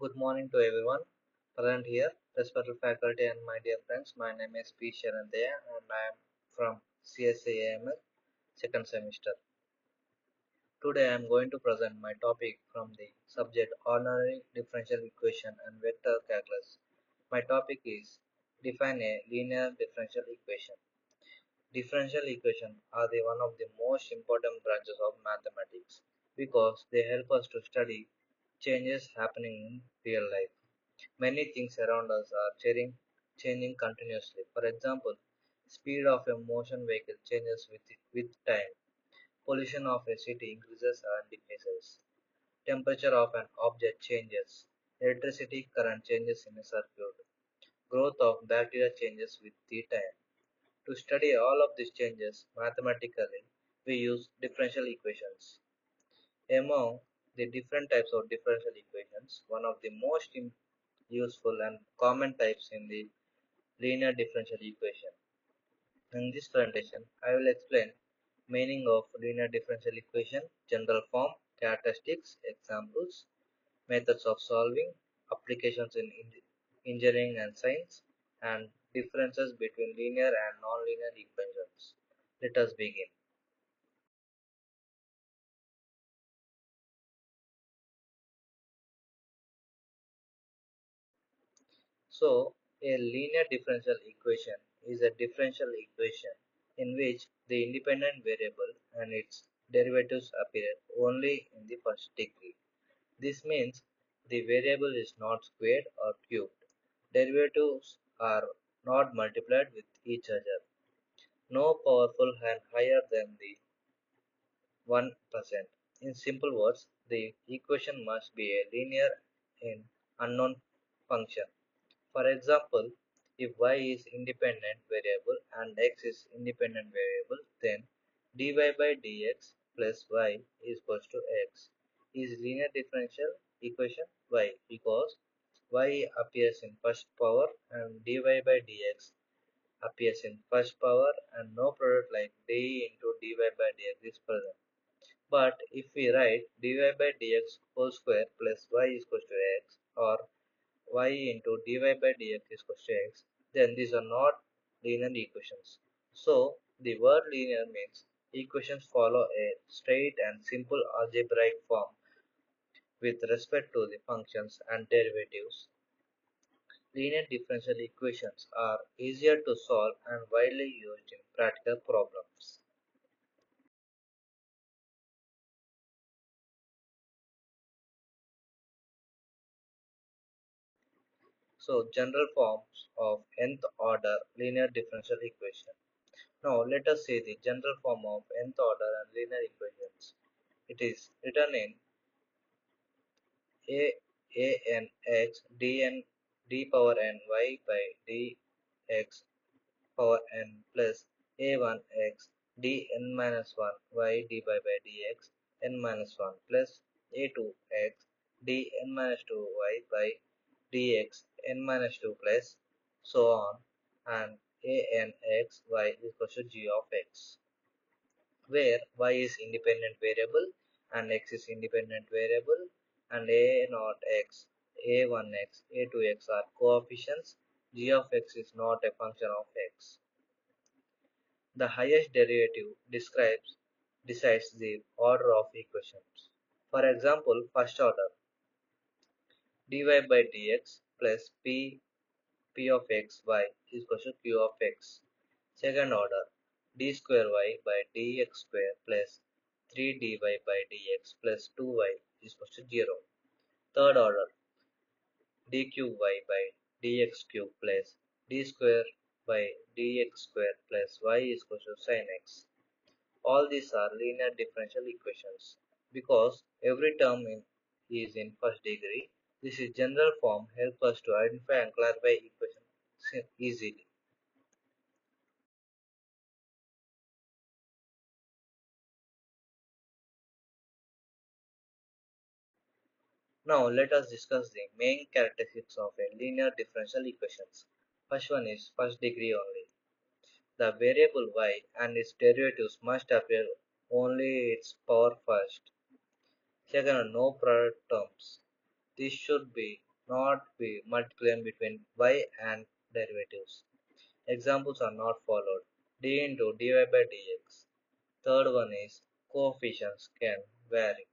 Good morning to everyone present here, respected faculty and my dear friends. My name is P. Sharandeya and I am from CSAML second semester. Today I am going to present my topic from the subject ordinary differential equation and vector calculus. My topic is define a linear differential equation. Differential equations are one of the most important branches of mathematics because they help us to study changes happening in real life. Many things around us are changing continuously. For example, speed of a motion vehicle changes with time. Pollution of a city increases and decreases. Temperature of an object changes. Electricity current changes in a circuit. Growth of bacteria changes with the time. To study all of these changes mathematically, we use differential equations. Among the different types of differential equations, one of the most useful and common types in the linear differential equation. In this presentation, I will explain meaning of linear differential equation, general form, characteristics, examples, methods of solving, applications in engineering and science, and differences between linear and nonlinear equations. Let us begin. So, a linear differential equation is a differential equation in which the independent variable and its derivatives appear only in the first degree. This means the variable is not squared or cubed. Derivatives are not multiplied with each other. No powerful and higher than the 1%. In simple words, the equation must be a linear in unknown function. For example, if y is independent variable and x is independent variable, then dy by dx plus y is equals to x is linear differential equation y because y appears in first power and dy by dx appears in first power and no product like d into dy by dx is present. But if we write dy by dx whole square plus y is equals to x or y into dy by dx is equals to x, then these are not linear equations. So the word linear means equations follow a straight and simple algebraic form with respect to the functions and derivatives. Linear differential equations are easier to solve and widely used in practical problems. So general forms of nth order linear differential equation. Now let us see the general form of nth order and linear equations. It is written in a n x dn d power n y by dx power n plus a1 x dn minus 1 y dy by dx n minus 1 plus a2 x dn minus 2 y by dx n minus 2 plus so on and an x y is equal to g of x, where y is independent variable and x is independent variable and a naught x, a1 x, a2 x are coefficients. G of x is not a function of x. The highest derivative decides the order of equations. For example, first order dy by dx plus p of x y is equal to q of x. Second order d square y by dx square plus 3 dy by dx plus 2y is equal to 0. Third order d cube y by dx cube plus d square by dx square plus y is equal to sin x. All these are linear differential equations because every term is in first degree. This is general form help us to identify and clarify equations easily. Now let us discuss the main characteristics of a linear differential equations. First one is first degree only. The variable y and its derivatives must appear only its power first. Second, no product terms. This should be not be multiplying between y and derivatives. Examples are not followed. D into dy by dx. Third one is coefficients can vary.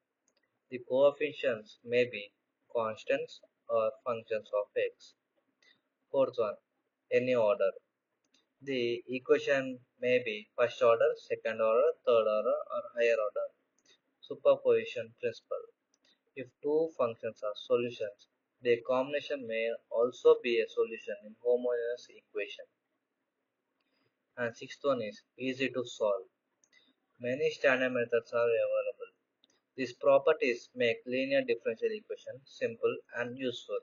The coefficients may be constants or functions of x. Fourth one, any order. The equation may be first order, second order, third order, or higher order. Superposition principle. If two functions are solutions, their combination may also be a solution in homogeneous equation. And sixth one is easy to solve. Many standard methods are available. These properties make linear differential equation simple and useful.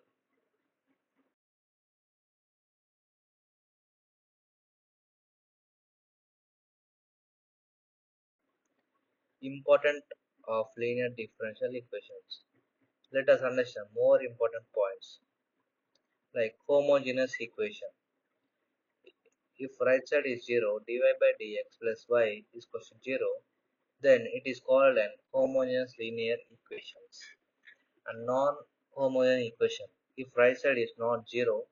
Important of linear differential equations. Let us understand more important points like homogeneous equation. If right side is 0, dy by dx plus y is equal to 0, then it is called an homogeneous linear equations. A non-homogeneous equation. If right side is not 0,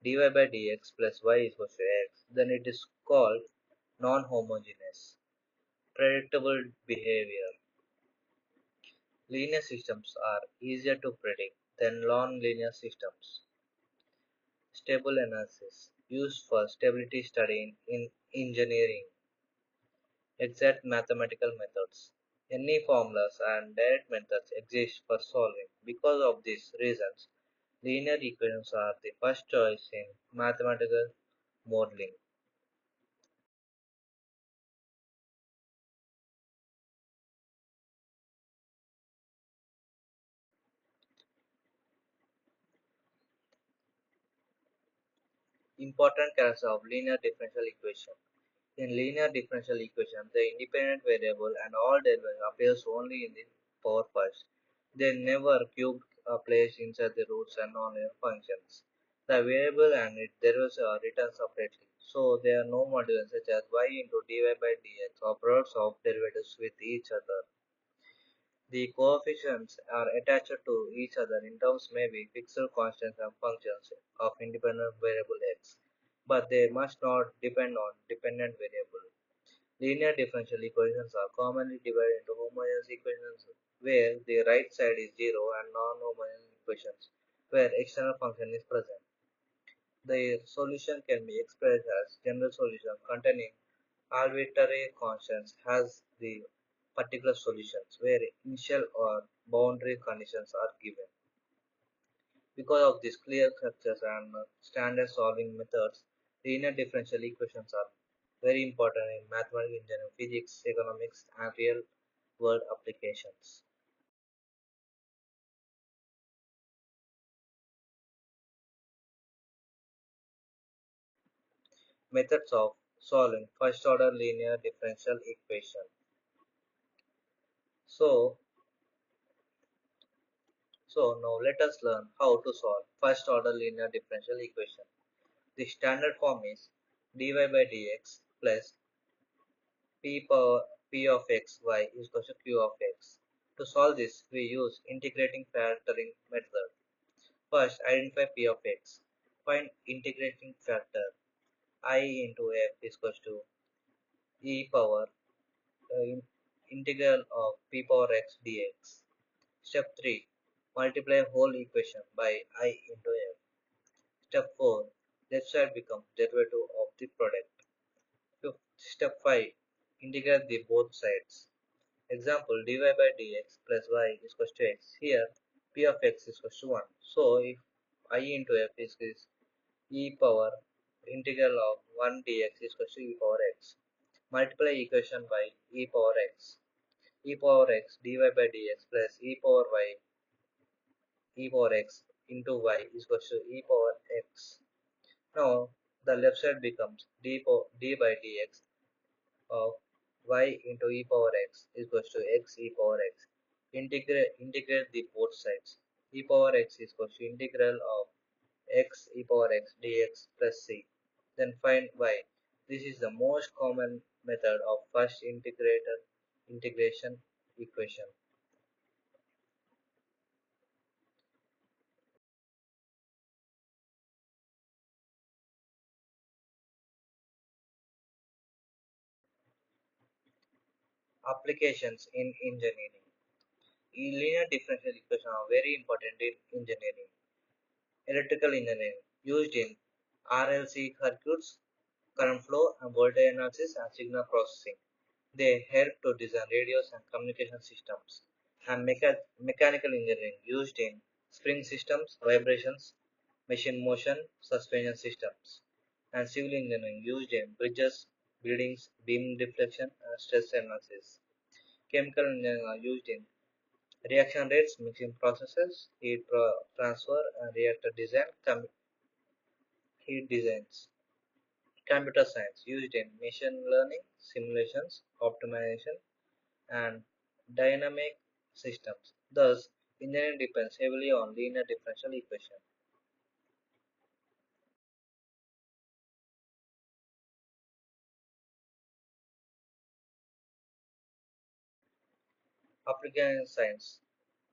dy by dx plus y is equal to x, then it is called non-homogeneous. Predictable behavior. Linear systems are easier to predict than non-linear systems. Stable analysis used for stability study in engineering. Exact mathematical methods. Any formulas and direct methods exist for solving. Because of these reasons, linear equations are the first choice in mathematical modeling. Important characteristics of linear differential equation. In linear differential equation, the independent variable and all derivatives appears only in the power first. They never cubed are placed inside the roots and nonlinear functions. The variable and its derivatives are written separately, so there are no modules such as y into dy by dx or products of derivatives with each other. The coefficients are attached to each other in terms may be fixed constants and functions of independent variable x, but they must not depend on dependent variable. Linear differential equations are commonly divided into homogeneous equations where the right side is 0 and non-homogeneous equations where external function is present. The solution can be expressed as general solution containing arbitrary constants has the particular solutions where initial or boundary conditions are given. Because of these clear structures and standard solving methods, linear differential equations are very important in mathematical engineering, physics, economics, and real world applications. Methods of solving first order linear differential equation. So, so now let us learn how to solve first order linear differential equation. The standard form is dy by dx plus p power p of x y is equal to q of x. To solve this, we use integrating factoring method. First, identify p of x. Find integrating factor I into f is equal to e power integral of p power x dx. Step 3. Multiply whole equation by I into f. Step 4. Left side becomes derivative of the product. Step 5. Integrate the both sides. Example dy by dx plus y is equal to x. Here p of x is equal to 1. So if I into f is e power integral of 1 dx is equal to e power x. Multiply equation by e power x. E power x dy by dx plus e power y e power x into y is equal to e power x. Now the left side becomes d by dx of y into e power x is equal to x e power x. Integrate the both sides. E power x is equal to integral of x e power x dx plus c. Then find y. This is the most common method of first integrated integration equation. Applications in engineering. Linear differential equations are very important in engineering. Electrical engineering used in RLC circuits, current flow and voltage analysis and signal processing. They help to design radios and communication systems. And mechanical engineering used in spring systems, vibrations, machine motion, suspension systems. And civil engineering used in bridges, buildings, beam deflection and stress analysis. Chemical engineering are used in reaction rates, mixing processes, heat transfer and reactor design, heat designs. Computer science used in machine learning, simulations, optimization, and dynamic systems. Thus, engineering depends heavily on linear differential equation. Application science.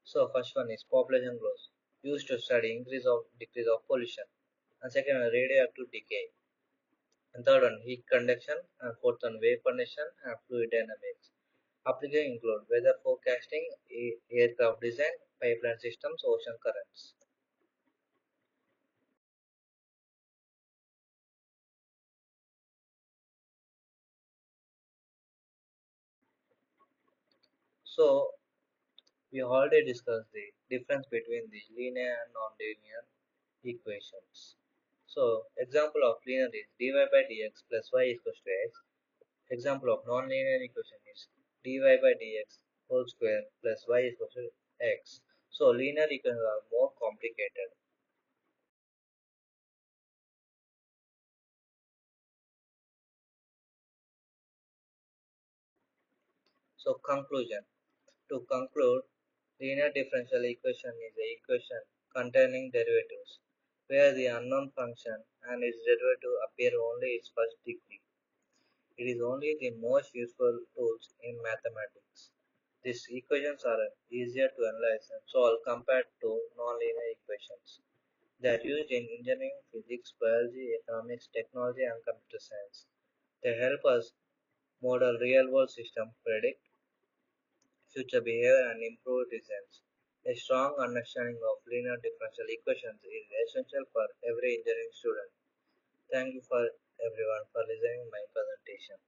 So, first one is population growth, used to study increase of decrease of pollution. And second one, radioactive decay. And third one, heat conduction. And fourth one, wave conduction and fluid dynamics. Applications include weather forecasting, aircraft design, pipeline systems, ocean currents. So, we already discussed the difference between the linear and non-linear equations. So, example of linear is dy by dx plus y equals to x. Example of non-linear equation is dy by dx whole square plus y equals to x. So, linear equations are more complicated. So, conclusion. To conclude, linear differential equation is an equation containing derivatives, where the unknown function and its derivative appear only its first degree. It is only the most useful tools in mathematics. These equations are easier to analyze and solve compared to nonlinear equations. They are used in engineering, physics, biology, economics, technology, and computer science. They help us model real-world systems, predict future behavior, and improve designs. A strong understanding of linear differential equations is essential for every engineering student. Thank you for everyone for listening my presentation.